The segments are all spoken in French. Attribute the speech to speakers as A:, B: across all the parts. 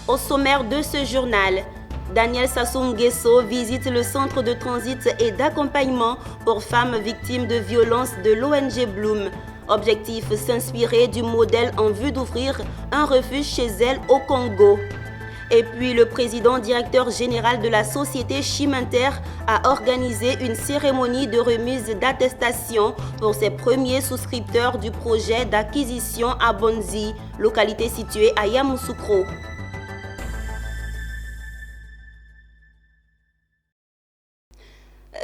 A: Au sommaire de ce journal, Daniel Sassou Nguesso visite le centre de transit et d'accompagnement pour femmes victimes de violences de l'ONG Bloom. Objectif s'inspirer du modèle en vue d'ouvrir un refuge chez elle au Congo. Et puis le président directeur général de la société Chiminter a organisé une cérémonie de remise d'attestation pour ses premiers souscripteurs du projet d'acquisition à Bonzi, localité située à Yamoussoukro.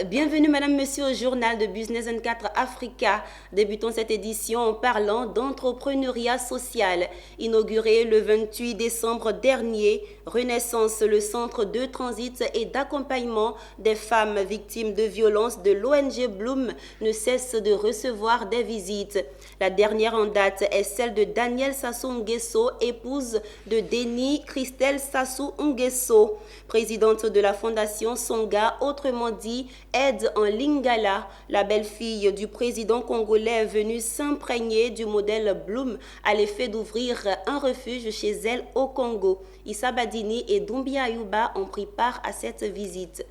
A: Bienvenue Madame, Monsieur au journal de Business 24 Africa. Débutons cette édition en parlant d'entrepreneuriat social. Inauguré le 28 décembre dernier, Renaissance, le centre de transit et d'accompagnement des femmes victimes de violences de l'ONG Bloom, ne cesse de recevoir des visites. La dernière en date est celle de Daniel Sassou Nguesso, épouse de Denis Christelle Sassou Nguesso, présidente de la fondation Songa, autrement dit Aide en Lingala. La belle-fille du président congolais est venue s'imprégner du modèle Bloom à l'effet d'ouvrir un refuge chez elle au Congo. Issa Badini et Doumbia Ayouba ont pris part à cette visite.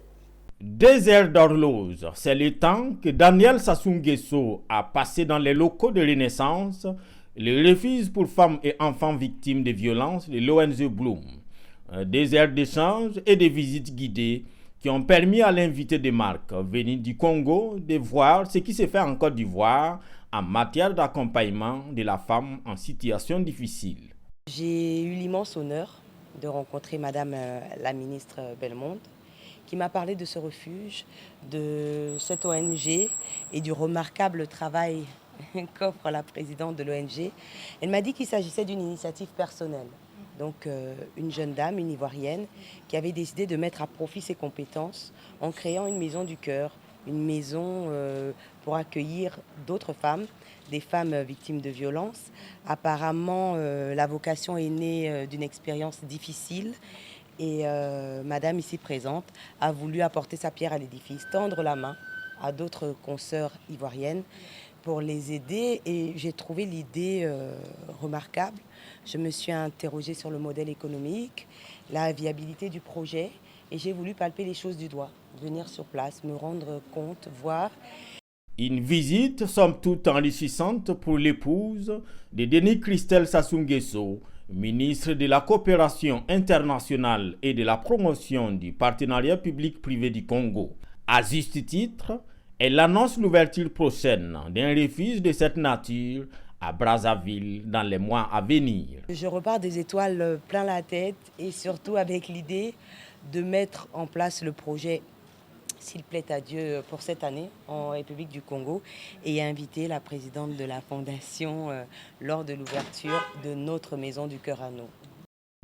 B: Désert d'horloge, c'est le temps que Daniel Sassou Nguesso a passé dans les locaux de Renaissance, le refuge pour femmes et enfants victimes de violences de l'ONG Bloom. Un désert d'échanges et de visites guidées qui ont permis à l'invité de marque venu du Congo de voir ce qui se fait en Côte d'Ivoire en matière d'accompagnement de la femme en situation difficile.
C: J'ai eu l'immense honneur de rencontrer Madame la ministre Bellemonde, qui m'a parlé de ce refuge, de cette ONG et du remarquable travail qu'offre la présidente de l'ONG. Elle m'a dit qu'il s'agissait d'une initiative personnelle. Donc une jeune dame, une Ivoirienne, qui avait décidé de mettre à profit ses compétences en créant une maison du cœur, une maison pour accueillir d'autres femmes, des femmes victimes de violences. Apparemment, la vocation est née d'une expérience difficile et Madame ici présente a voulu apporter sa pierre à l'édifice, tendre la main à d'autres consoeurs ivoiriennes pour les aider, et j'ai trouvé l'idée remarquable. Je me suis interrogée sur le modèle économique, la viabilité du projet, et j'ai voulu palper les choses du doigt, venir sur place, me rendre compte, voir.
B: Une visite somme toute enrichissante pour l'épouse de Denis Christelle Sassou Nguesso, ministre de la Coopération internationale et de la promotion du partenariat public-privé du Congo. À juste titre, elle annonce l'ouverture prochaine d'un refuge de cette nature à Brazzaville dans les mois à venir.
C: Je repars des étoiles plein la tête et surtout avec l'idée de mettre en place le projet, s'il plaît à Dieu, pour cette année en République du Congo, et inviter la présidente de la fondation lors de l'ouverture de notre maison du cœur à nous.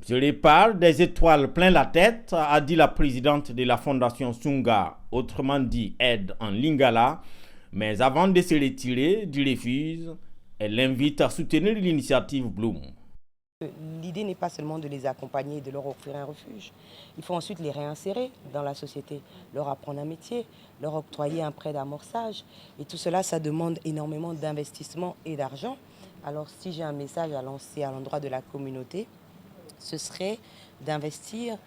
B: Je repars des étoiles plein la tête, a dit la présidente de la fondation Songa, autrement dit Aide en Lingala. Mais avant de se retirer du refuge, elle invite à soutenir l'initiative Bloom.
C: L'idée n'est pas seulement de les accompagner et de leur offrir un refuge. Il faut ensuite les réinsérer dans la société, leur apprendre un métier, leur octroyer un prêt d'amorçage. Et tout cela, ça demande énormément d'investissement et d'argent. Alors si j'ai un message à lancer à l'endroit de la communauté, ce serait d'investir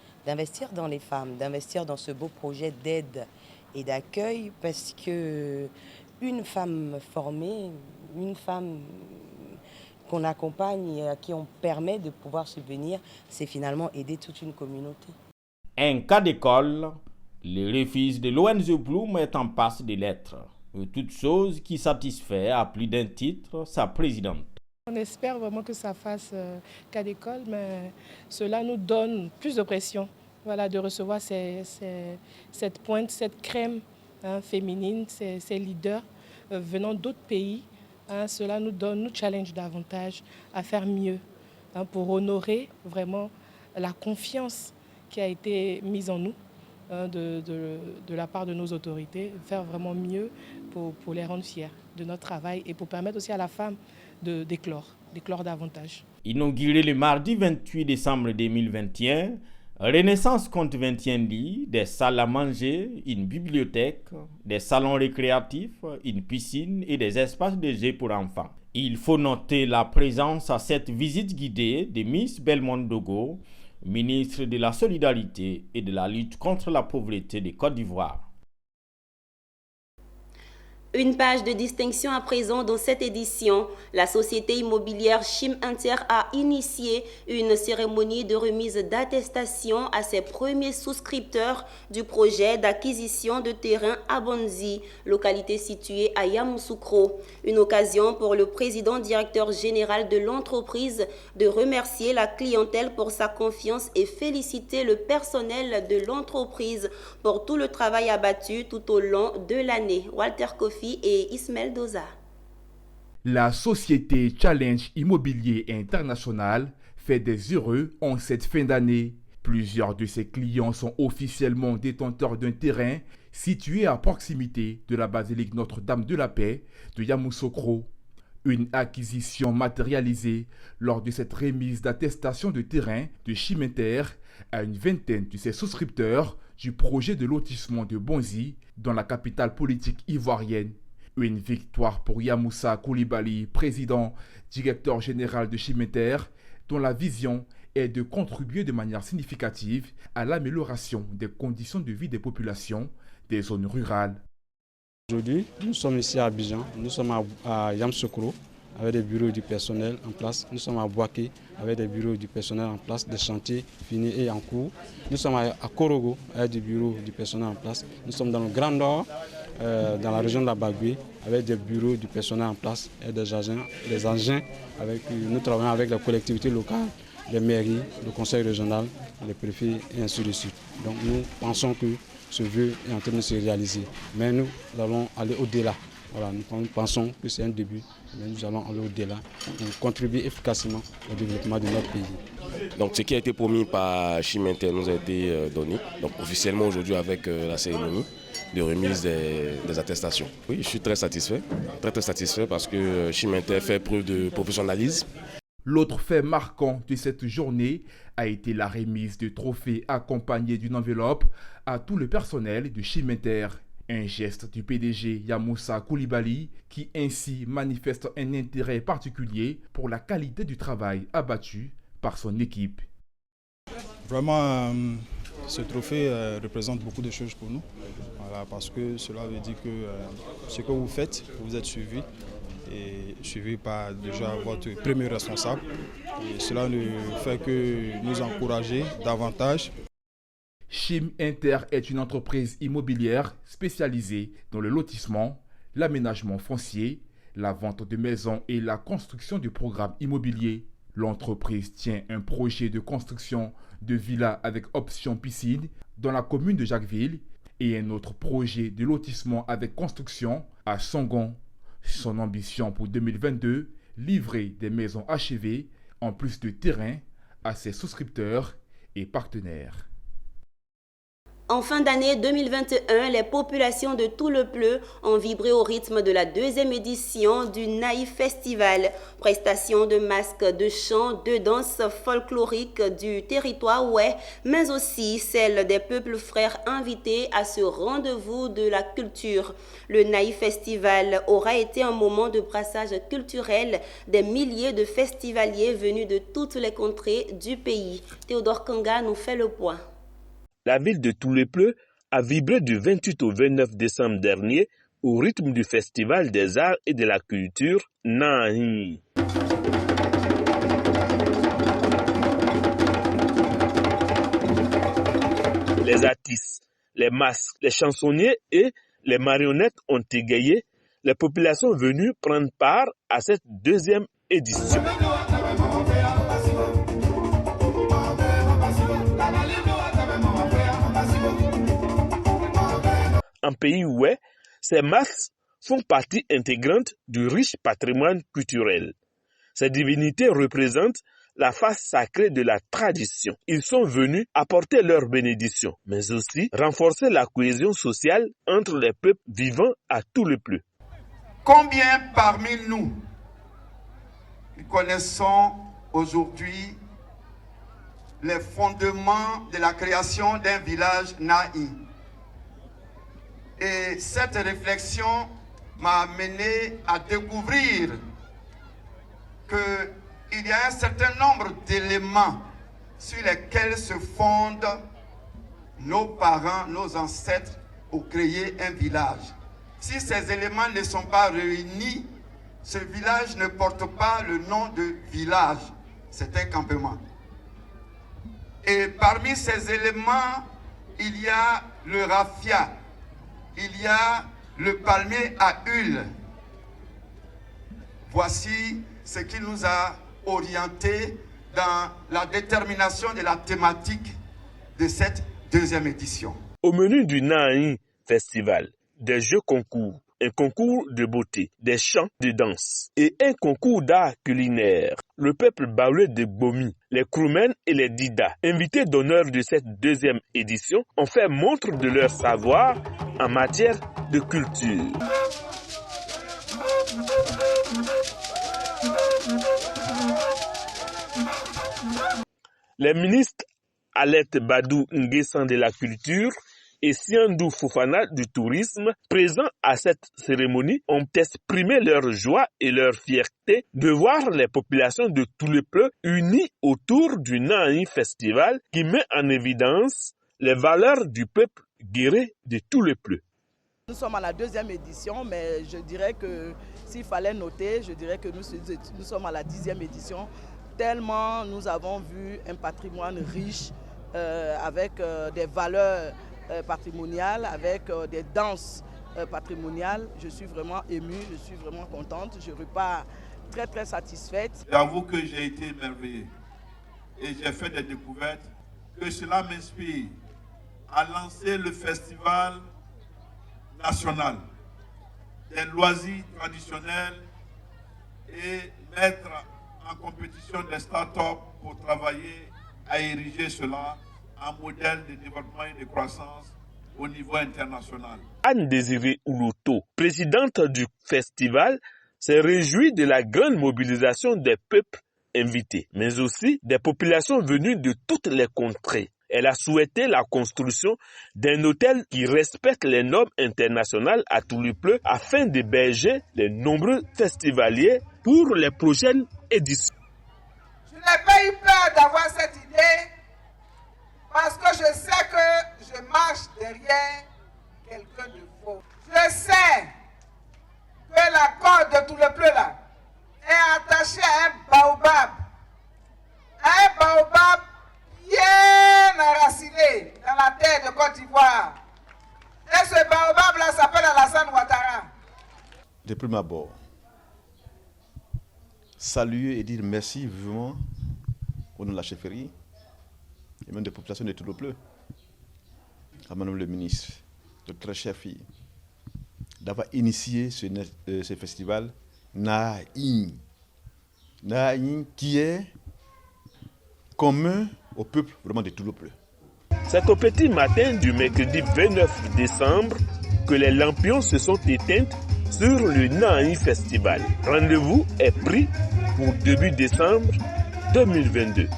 C: dans les femmes, d'investir dans ce beau projet d'aide et d'accueil, parce que une femme formée, une femme qu'on accompagne et à qui on permet de pouvoir subvenir, c'est finalement aider toute une communauté.
B: Un cas d'école, le refuge de l'ONG Bloom est en passe de l'être. Toute chose qui satisfait à plus d'un titre sa présidente.
D: On espère vraiment que ça fasse cas d'école, mais cela nous donne plus de pression, de recevoir cette pointe, cette crème féminine, ces leaders venant d'autres pays. Cela nous challenge davantage à faire mieux pour honorer vraiment la confiance qui a été mise en nous de la part de nos autorités, faire vraiment mieux pour les rendre fiers de notre travail et pour permettre aussi à la femme d'éclore davantage.
B: Inauguré le mardi 28 décembre 2021, Renaissance compte 21 lits, des salles à manger, une bibliothèque, des salons récréatifs, une piscine et des espaces de jeux pour enfants. Il faut noter la présence à cette visite guidée de Miss Bellemonde Dogo, ministre de la Solidarité et de la lutte contre la pauvreté de Côte d'Ivoire.
A: Une page de distinction à présent dans cette édition. La société immobilière Chim Inter a initié une cérémonie de remise d'attestation à ses premiers souscripteurs du projet d'acquisition de terrain à Bonzi, localité située à Yamoussoukro. Une occasion pour le président directeur général de l'entreprise de remercier la clientèle pour sa confiance et féliciter le personnel de l'entreprise pour tout le travail abattu tout au long de l'année. Walter Kofi et Ismaël Doza.
E: La société Challenge Immobilier International fait des heureux en cette fin d'année. Plusieurs de ses clients sont officiellement détenteurs d'un terrain situé à proximité de la basilique Notre-Dame de la Paix de Yamoussoukro. Une acquisition matérialisée lors de cette remise d'attestation de terrain de Chim Inter à une vingtaine de ses souscripteurs du projet de lotissement de Bonzi dans la capitale politique ivoirienne. Une victoire pour Yamoussa Koulibaly, président, directeur général de Chim Inter, dont la vision est de contribuer de manière significative à l'amélioration des conditions de vie des populations des zones rurales.
F: Aujourd'hui, nous sommes ici à Abidjan, nous sommes à Yamoussoukro avec des bureaux du personnel en place. Nous sommes à Bouaké avec des bureaux du personnel en place, des chantiers finis et en cours. Nous sommes à Korogo avec des bureaux du personnel en place. Nous sommes dans le Grand Nord, dans la région de la Bagoué, avec des bureaux du personnel en place et des engins. Nous travaillons avec les collectivités locales, les mairies, le conseil régional, les préfets et ainsi de suite. Donc nous pensons que ce vœu est en train de se réaliser. Mais nous allons aller au-delà. Voilà, nous pensons que c'est un début, mais nous allons aller au-delà pour contribuer efficacement au développement de notre pays.
G: Donc ce qui a été promis par Chim Inter nous a été donné. Donc officiellement aujourd'hui avec la cérémonie de remise des attestations. Oui, je suis très satisfait parce que Chim Inter fait preuve de professionnalisme.
E: L'autre fait marquant de cette journée a été la remise de trophées accompagnée d'une enveloppe à tout le personnel de Chim Inter. Un geste du PDG Yamoussa Koulibaly qui ainsi manifeste un intérêt particulier pour la qualité du travail abattu par son équipe.
H: Vraiment, ce trophée représente beaucoup de choses pour nous. Voilà, parce que cela veut dire que ce que vous faites, vous êtes suivi. Et suivi par déjà votre premier responsable. Et cela ne fait que nous encourager davantage.
E: Chim Inter est une entreprise immobilière spécialisée dans le lotissement, l'aménagement foncier, la vente de maisons et la construction de programmes immobiliers. L'entreprise tient un projet de construction de villas avec option piscine dans la commune de Jacquesville et un autre projet de lotissement avec construction à Songon. Son ambition pour 2022, livrer des maisons achevées en plus de terrain à ses souscripteurs et partenaires.
A: En fin d'année 2021, les populations de tout le Pleu ont vibré au rythme de la deuxième édition du Naïf Festival. Prestation de masques, de chants, de danses folkloriques du territoire ouest, mais aussi celle des peuples frères invités à ce rendez-vous de la culture. Le Naïf Festival aura été un moment de brassage culturel des milliers de festivaliers venus de toutes les contrées du pays. Théodore Kanga nous fait le point.
I: La ville de Toulepleu a vibré du 28 au 29 décembre dernier au rythme du Festival des arts et de la culture Nahi. Les artistes, les masques, les chansonniers et les marionnettes ont égayé les populations venues prendre part à cette deuxième édition. Un pays où ces masques font partie intégrante du riche patrimoine culturel. Ces divinités représentent la face sacrée de la tradition. Ils sont venus apporter leur bénédiction, mais aussi renforcer la cohésion sociale entre les peuples vivant à tout le Pleu.
J: Combien parmi nous connaissons aujourd'hui les fondements de la création d'un village Nahi? Et cette réflexion m'a amené à découvrir qu'il y a un certain nombre d'éléments sur lesquels se fondent nos parents, nos ancêtres pour créer un village. Si ces éléments ne sont pas réunis, ce village ne porte pas le nom de village, c'est un campement. Et parmi ces éléments, il y a le raffia, il y a le palmier à huile. Voici ce qui nous a orientés dans la détermination de la thématique de cette deuxième édition.
I: Au menu du Nahaï Festival, des jeux concours, un concours de beauté, des chants de danse et un concours d'art culinaire. Le peuple baoulé de Gbomi, les Kroumen et les Dida, invités d'honneur de cette deuxième édition, ont fait montre de leur savoir en matière de culture. Les ministres Alette Badou Nguessan de la Culture et Siandou Fofana du Tourisme, présents à cette cérémonie, ont exprimé leur joie et leur fierté de voir les populations de tous les peuples unies autour du Nahaï Festival qui met en évidence les valeurs du peuple guéré de tous les peuples.
K: Nous sommes à la deuxième édition, mais je dirais que s'il fallait noter, je dirais que nous sommes à la 10e édition, tellement nous avons vu un patrimoine riche avec des valeurs patrimoniales, avec des danses patrimoniales. Je suis vraiment émue, je suis vraiment contente, je repars très très satisfaite.
L: J'avoue que j'ai été émerveillé et j'ai fait des découvertes, que cela m'inspire à lancer le festival national des loisirs traditionnels et mettre en compétition des start-up pour travailler à ériger cela en modèle de développement et de croissance au niveau international.
I: Anne-Désirée Oulouto, présidente du festival, s'est réjouie de la grande mobilisation des peuples invités, mais aussi des populations venues de toutes les contrées. Elle a souhaité la construction d'un hôtel qui respecte les normes internationales à Toulouse afin d'héberger les nombreux festivaliers pour les prochaines éditions.
M: Je n'ai pas eu peur d'avoir cette idée parce que je sais que je marche derrière quelqu'un de faux. Je sais que la corde de Toulouse là est attachée à un baobab. Un baobab bien enraciné dans la terre de Côte d'Ivoire. Et ce baobab-là s'appelle Alassane Ouattara.
N: De prime abord, saluer et dire merci vivement au nom de la chefferie et même des populations de Toulouse, à Madame le ministre, de très chère fille, d'avoir initié ce festival Nahaï. Nahaï qui est commun au peuple vraiment de Toulouse.
I: C'est au petit matin du mercredi 29 décembre que les lampions se sont éteints sur le Nahaï Festival. Rendez-vous est pris pour début décembre 2022.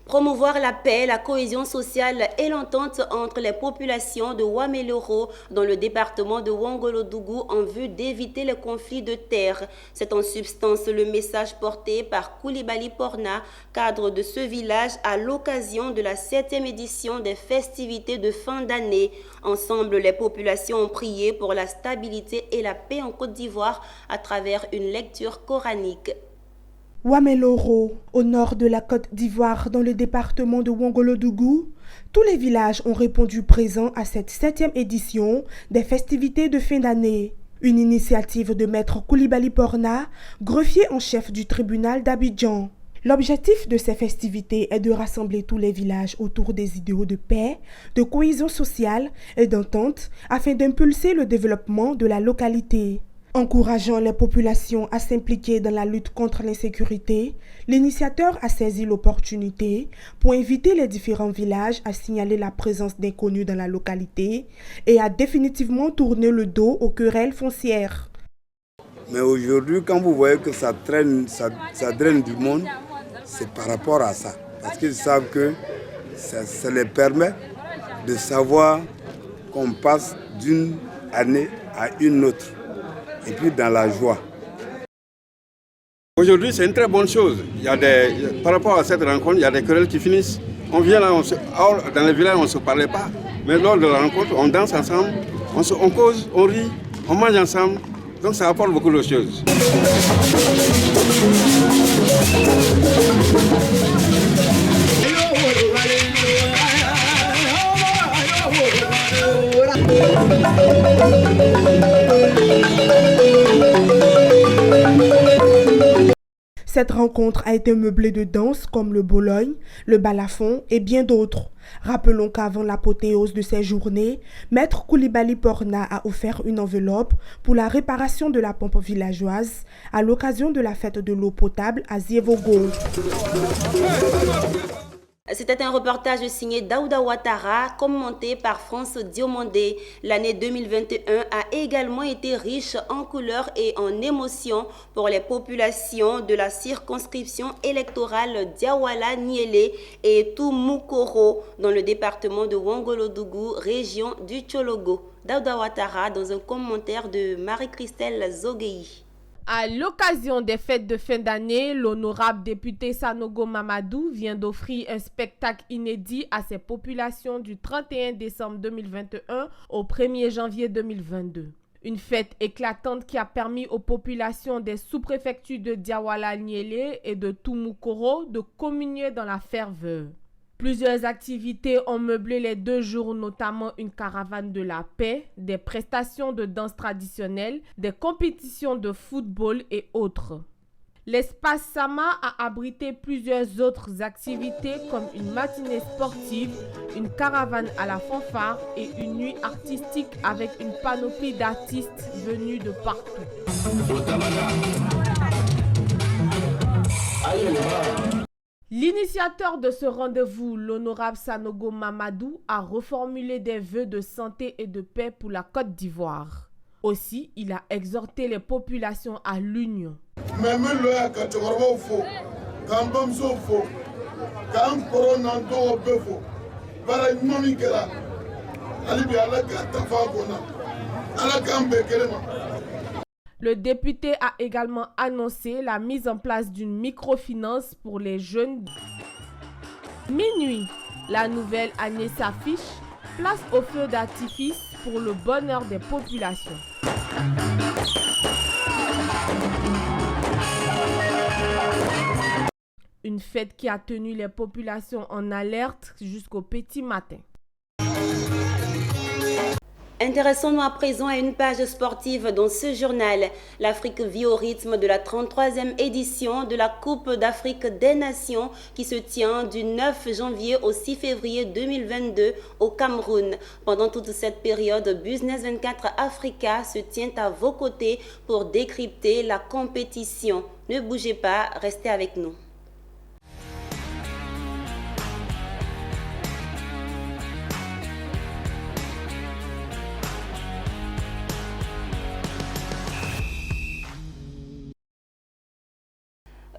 A: Promouvoir la paix, la cohésion sociale et l'entente entre les populations de Ouaméléro dans le département de Ouangolodougou en vue d'éviter les conflits de terre. C'est en substance le message porté par Koulibaly Porna, cadre de ce village, à l'occasion de la 7e édition des festivités de fin d'année. Ensemble, les populations ont prié pour la stabilité et la paix en Côte d'Ivoire à travers une lecture coranique.
O: Ouaméléro, au nord de la Côte d'Ivoire, dans le département de Ouangolodougou, tous les villages ont répondu présents à cette 7e édition des festivités de fin d'année. Une initiative de maître Koulibaly Porna, greffier en chef du tribunal d'Abidjan. L'objectif de ces festivités est de rassembler tous les villages autour des idéaux de paix, de cohésion sociale et d'entente afin d'impulser le développement de la localité. Encourageant les populations à s'impliquer dans la lutte contre l'insécurité, l'initiateur a saisi l'opportunité pour inviter les différents villages à signaler la présence d'inconnus dans la localité et à définitivement tourner le dos aux querelles foncières.
P: Mais aujourd'hui, quand vous voyez que ça draine du monde, c'est par rapport à ça. Parce qu'ils savent que ça les permet de savoir qu'on passe d'une année à une autre. Et puis dans la joie.
Q: Aujourd'hui, c'est une très bonne chose. Par rapport à cette rencontre, il y a des querelles qui finissent. On vient là, dans les villages, on ne se parlait pas. Mais lors de la rencontre, on danse ensemble, on cause, on rit, on mange ensemble. Donc ça apporte beaucoup de choses.
O: Cette rencontre a été meublée de danses comme le bologne, le balafon et bien d'autres. Rappelons qu'avant l'apothéose de ces journées, Maître Koulibaly Porna a offert une enveloppe pour la réparation de la pompe villageoise à l'occasion de la fête de l'eau potable à Zievogo.
A: C'était un reportage signé Daouda Ouattara, commenté par France Diomandé. L'année 2021 a également été riche en couleurs et en émotions pour les populations de la circonscription électorale Diawala-Niélé et Toumoukoro dans le département de Wongolo-Dougou, région du Tchologo. Daouda Ouattara dans un commentaire de Marie-Christelle Zogueyi.
R: À l'occasion des fêtes de fin d'année, l'honorable député Sanogo Mamadou vient d'offrir un spectacle inédit à ses populations du 31 décembre 2021 au 1er janvier 2022. Une fête éclatante qui a permis aux populations des sous-préfectures de Diawala-Niélé et de Toumoukoro de communier dans la ferveur. Plusieurs activités ont meublé les 2 jours, notamment une caravane de la paix, des prestations de danse traditionnelle, des compétitions de football et autres. L'espace Sama a abrité plusieurs autres activités comme une matinée sportive, une caravane à la fanfare et une nuit artistique avec une panoplie d'artistes venus de partout. L'initiateur de ce rendez-vous, l'honorable Sanogo Mamadou, a reformulé des vœux de santé et de paix pour la Côte d'Ivoire. Aussi, il a exhorté les populations à l'union. Le député a également annoncé la mise en place d'une microfinance pour les jeunes. Minuit, la nouvelle année s'affiche. Place au feu d'artifice pour le bonheur des populations. Une fête qui a tenu les populations en alerte jusqu'au petit matin.
A: Intéressons-nous à présent à une page sportive dans ce journal. L'Afrique vit au rythme de la 33e édition de la Coupe d'Afrique des Nations qui se tient du 9 janvier au 6 février 2022 au Cameroun. Pendant toute cette période, Business 24 Africa se tient à vos côtés pour décrypter la compétition. Ne bougez pas, restez avec nous.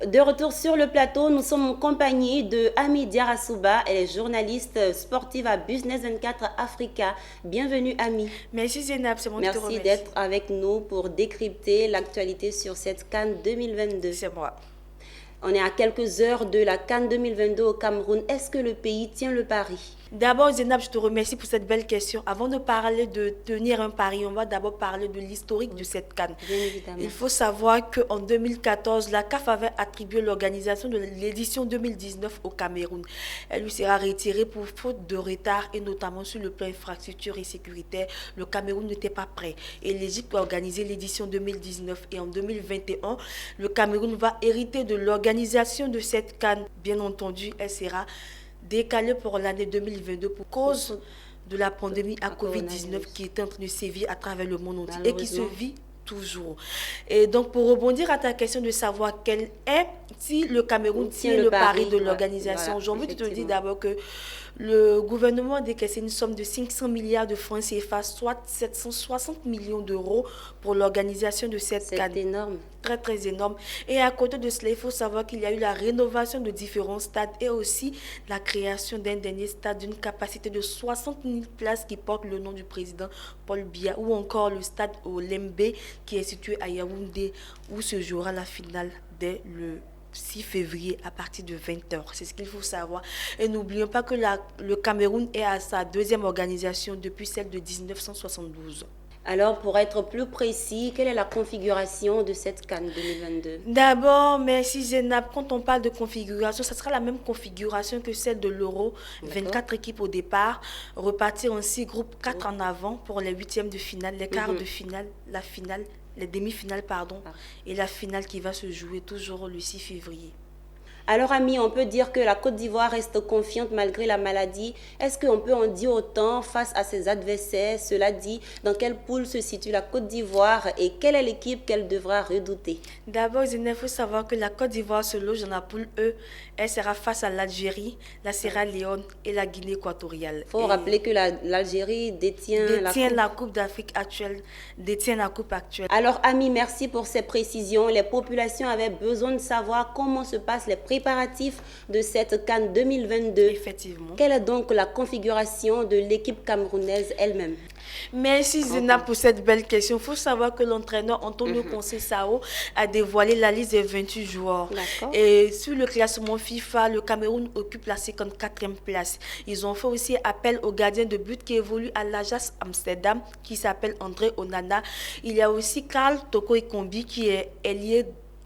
A: De retour sur le plateau, nous sommes en compagnie de Ami Diarasouba, elle est journaliste sportive à Business 24 Africa. Bienvenue Ami.
S: Merci Zénab, c'est mon tour.
A: Merci d'être avec nous pour décrypter l'actualité sur cette CAN 2022.
S: C'est moi.
A: On est à quelques heures de la CAN 2022 au Cameroun. Est-ce que le pays tient le pari?
S: D'abord, Zénab, je te remercie pour cette belle question. Avant de parler de tenir un pari, on va d'abord parler de l'historique de cette CAN.
A: Bien évidemment.
S: Il faut savoir qu'en 2014, la CAF avait attribué l'organisation de l'édition 2019 au Cameroun. Elle lui sera retirée pour faute de retard et notamment sur le plan infrastructure et sécuritaire. Le Cameroun n'était pas prêt. Et l'Égypte a organisé l'édition 2019 et en 2021, le Cameroun va hériter de l'organisation de cette CAN. Bien entendu, elle sera décalé pour l'année 2022 pour cause de la pandémie à Covid-19 qui est en train de sévir à travers le monde entier et qui se vit toujours. Et donc, pour rebondir à ta question de savoir quel est, si le Cameroun tient le pari de l'organisation, j'ai envie de te dire d'abord que Le gouvernement a décaissé une somme de 500 milliards de francs CFA, soit 760 millions d'euros pour l'organisation de cette CAN.
A: C'est énorme.
S: Très, très énorme. Et à côté de cela, il faut savoir qu'il y a eu la rénovation de différents stades et aussi la création d'un dernier stade d'une capacité de 60 000 places qui porte le nom du président Paul Biya, ou encore le stade Olembe qui est situé à Yaoundé, où se jouera la finale dès le 6 février à partir de 20h. C'est ce qu'il faut savoir. Et n'oublions pas que le Cameroun est à sa deuxième organisation depuis celle de 1972.
A: Alors, pour être plus précis, quelle est la configuration de cette CAN 2022?
S: D'abord, merci Zénab, quand on parle de configuration, ça sera la même configuration que celle de l'Euro. 24 équipes au départ, repartir en 6 groupes, 4 en avant pour les huitièmes de finale, les quarts de finale, la finale, les demi-finales, et la finale qui va se jouer toujours le 6 février.
A: Alors, amis, on peut dire que la Côte d'Ivoire reste confiante malgré la maladie. Est-ce qu'on peut en dire autant face à ses adversaires? Cela dit, dans quelle poule se situe la Côte d'Ivoire et quelle est l'équipe qu'elle devra redouter?
S: D'abord, il faut savoir que la Côte d'Ivoire se loge dans la poule E. Elle sera face à l'Algérie, la Sierra Leone et la Guinée équatoriale.
A: Il faut rappeler que l'Algérie détient
S: la Coupe d'Afrique actuelle, détient la Coupe actuelle.
A: Alors, amis, merci pour ces précisions. Les populations avaient besoin de savoir comment se passent les préparatifs de cette CAN 2022.
S: Effectivement.
A: Quelle est donc la configuration de l'équipe camerounaise elle-même?
S: Merci Zéna pour cette belle question. Il faut savoir que l'entraîneur Antonio Conceição a dévoilé la liste des 28 joueurs. Et sur le classement FIFA, le Cameroun occupe la 54e place. Ils ont fait aussi appel au gardien de but qui évolue à l'Ajax Amsterdam, qui s'appelle André Onana. Il y a aussi Karl Toko Ekambi qui est ailier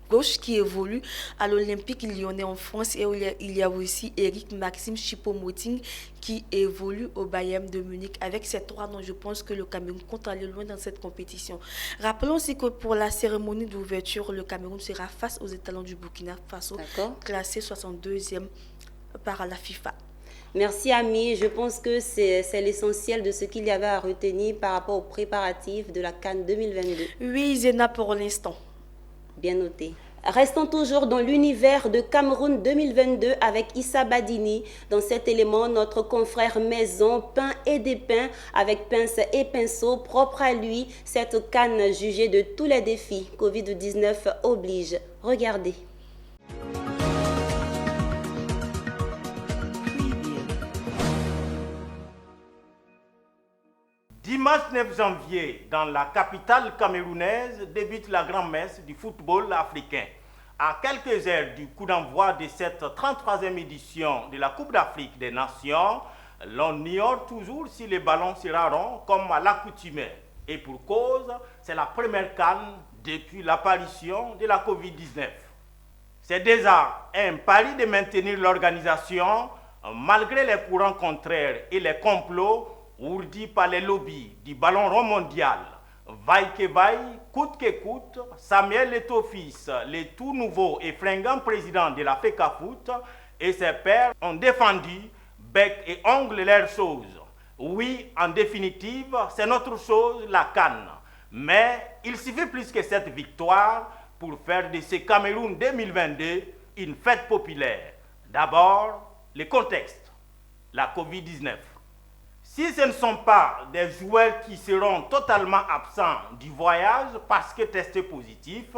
S: gauche qui évolue à l'Olympique Lyonnais en France, et il y a aussi Eric Maxime Choupo-Moting qui évolue au Bayern de Munich. Avec ces trois noms, je pense que le Cameroun compte aller loin dans cette compétition. Rappelons aussi que pour la cérémonie d'ouverture, le Cameroun sera face aux étalons du Burkina Faso, classé 62e par la FIFA.
A: Merci, Ami. Je pense que c'est l'essentiel de ce qu'il y avait à retenir par rapport aux préparatifs de la CAN 2022.
S: Oui, Zéna, pour l'instant.
A: Bien noté. Restons toujours dans l'univers de Cameroun 2022 avec Issa Badini. Dans cet élément, notre confrère maison peint et dépeint avec pince et pinceau propre à lui cette canne jugée de tous les défis. Covid-19 oblige. Regardez.
B: Dimanche 9 janvier, dans la capitale camerounaise, débute la grand-messe du football africain. À quelques heures du coup d'envoi de cette 33e édition de la Coupe d'Afrique des Nations, l'on ignore toujours si les ballons sera rond comme à l'accoutumée. Et pour cause, c'est la première CAN depuis l'apparition de la Covid-19. C'est déjà un pari de maintenir l'organisation malgré les courants contraires et les complots ourdis par les lobbies du ballon rond mondial. Vaille que vaille, coûte que coûte, Samuel Eto'o-Fils, le tout nouveau et fringant président de la FECAFOOT, et ses pairs ont défendu bec et ongle leur chose. Oui, en définitive, c'est notre chose, la CAN. Mais il suffit plus que cette victoire pour faire de ce Cameroun 2022 une fête populaire. D'abord, le contexte, la Covid-19. Si ce ne sont pas des joueurs qui seront totalement absents du voyage parce que testés positifs,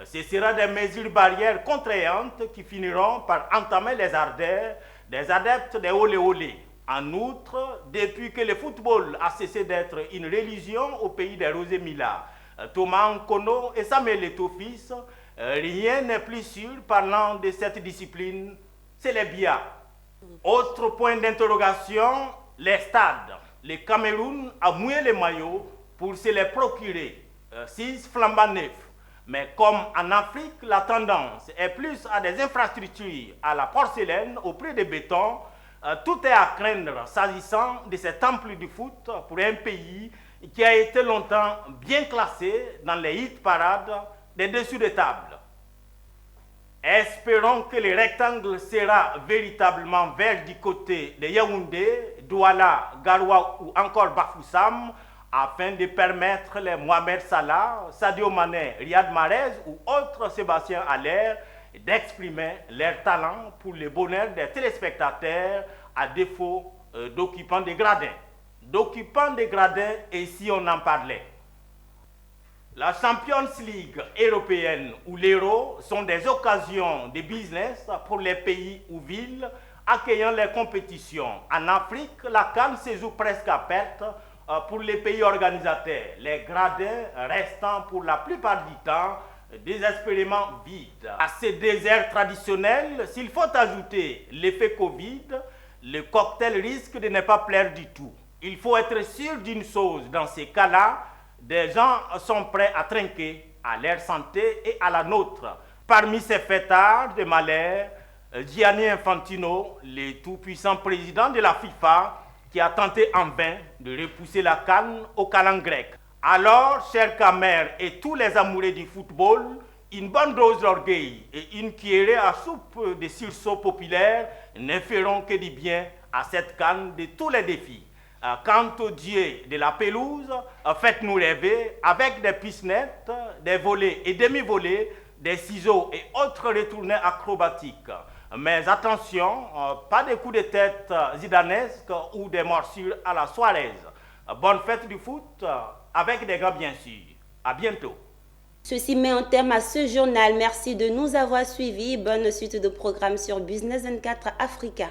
B: ce sera des mesures barrières contraignantes qui finiront par entamer les ardeurs des adeptes des olé-olé. En outre, depuis que le football a cessé d'être une religion au pays des Rosé Mila, Thomas Nkono et Samuel Eto'o-Fils, rien n'est plus sûr parlant de cette discipline, c'est les BIA. Autre point d'interrogation, les stades. Le Cameroun a mouillé les maillots pour se les procurer, 6 flambant neufs. Mais comme en Afrique, la tendance est plus à des infrastructures à la porcelaine au prix de béton, tout est à craindre s'agissant de ces temples du foot pour un pays qui a été longtemps bien classé dans les hit parades des dessous de table. Espérons que le rectangle sera véritablement vert du côté de Yaoundé, Douala, Garoua ou encore Bafoussam, afin de permettre les Mohamed Salah, Sadio Mané, Riyad Mahrez ou autres Sébastien Haller d'exprimer leur talent pour le bonheur des téléspectateurs à défaut d'occupants des gradins. D'occupants des gradins, et si on en parlait. La Champions League européenne ou l'Euro sont des occasions de business pour les pays ou villes accueillant les compétitions. En Afrique, la CAN se joue presque à perte pour les pays organisateurs, les gradins restant pour la plupart du temps désespérément vides. À ces déserts traditionnels, s'il faut ajouter l'effet Covid, le cocktail risque de ne pas plaire du tout. Il faut être sûr d'une chose, dans ces cas-là, des gens sont prêts à trinquer à leur santé et à la nôtre. Parmi ces fêtards de malheur, Gianni Infantino, le tout-puissant président de la FIFA, qui a tenté en vain de repousser la CAN au calendrier grec. Alors, chers camères et tous les amoureux du football, une bonne dose d'orgueil et une cuillerée à soupe de sursaut populaire ne feront que du bien à cette CAN de tous les défis. Quant au dieu de la pelouse, faites-nous rêver avec des piscinettes, des volets et demi-volets, des ciseaux et autres retournées acrobatiques. Mais attention, pas de coups de tête zidanesques ou des morsures à la Suarez. Bonne fête du foot, avec des gants bien sûr. À bientôt.
A: Ceci met un terme à ce journal. Merci de nous avoir suivis. Bonne suite de programmes sur Business 24 Africa.